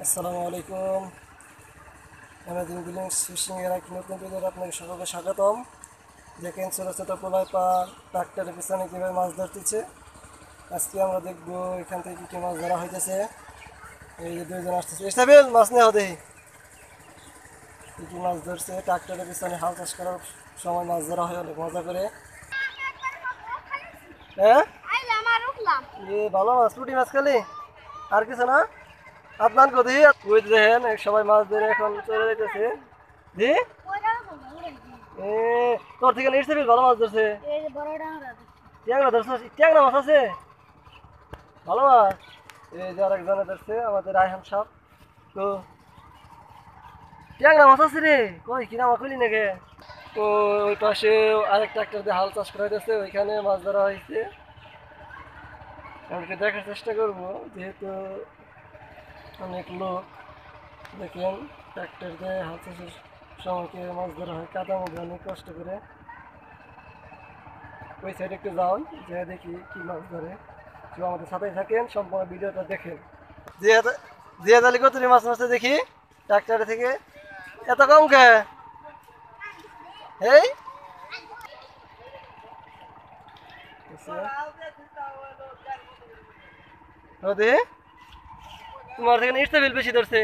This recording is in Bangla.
আসসালামু আলাইকুম। আমাদের বিলিংস ফিশিং এর এক নতুন ভিডিওতে আপনাকে সকলকে স্বাগতম। দেখেন ছোট ছোট পোলায় পা ট্রাক্টরের পিছনে কীভাবে মাছ ধরতেছে। আজকে আমরা দেখবো এখান থেকে কী কী মাছ ধরা হইতেছে। এই যে দুইজন আসতেছে, ইস্তাবেল মাছ নেওয়া দেই কী কী মাছ ধরছে। ট্রাক্টরের পিছনে হাল চাষ করার সময় মাছ ধরা হয় অনেক মজা করে। হ্যাঁ, ভালো মাছ, পুঁটি মাছ খালি, আর কিছু না। আপনার কদি ওই দেখেন সবাই মাছ ধরে এখন চলে যাইতেছে। জি, এ তোর থেকে নিচ্ছে বেশ ভালো মাছ ধরছে। ট্যাংরা ধরছে, ট্যাংরা মাছ আছে ভালো মাছ। এই যে আরেকজনে ধরছে আমাদের রায়হান সাহেব। তো ট্যাংরা মাছ আছে রে, কই কিনা আমার খুলি নাকি। তো ওই পাশে আরেক ট্রাক্টর দিয়ে হাল চাষ করা হইতেছে, ওইখানে মাছ ধরা হয়েছে। আমাকে দেখার চেষ্টা করবো, যেহেতু অনেক লোক। দেখেন ট্রাক্টর দিয়ে হাল চাষের সময়কে মাছ ধরা হয় কাদার মধ্যে অনেক কষ্ট করে। ওই সাইডে একটু যাও, যে দেখি কি মাছ ধরে। কেউ আমাদের সাথেই থাকেন, সম্পূর্ণ ভিডিওটা দেখেন। জিয়াদ আলী কত মাছ মারছে দেখি ট্রাক্টর থেকে, এত কম কে? এই তোমার থেকে ইস্তাবিল বেশি ধরছে।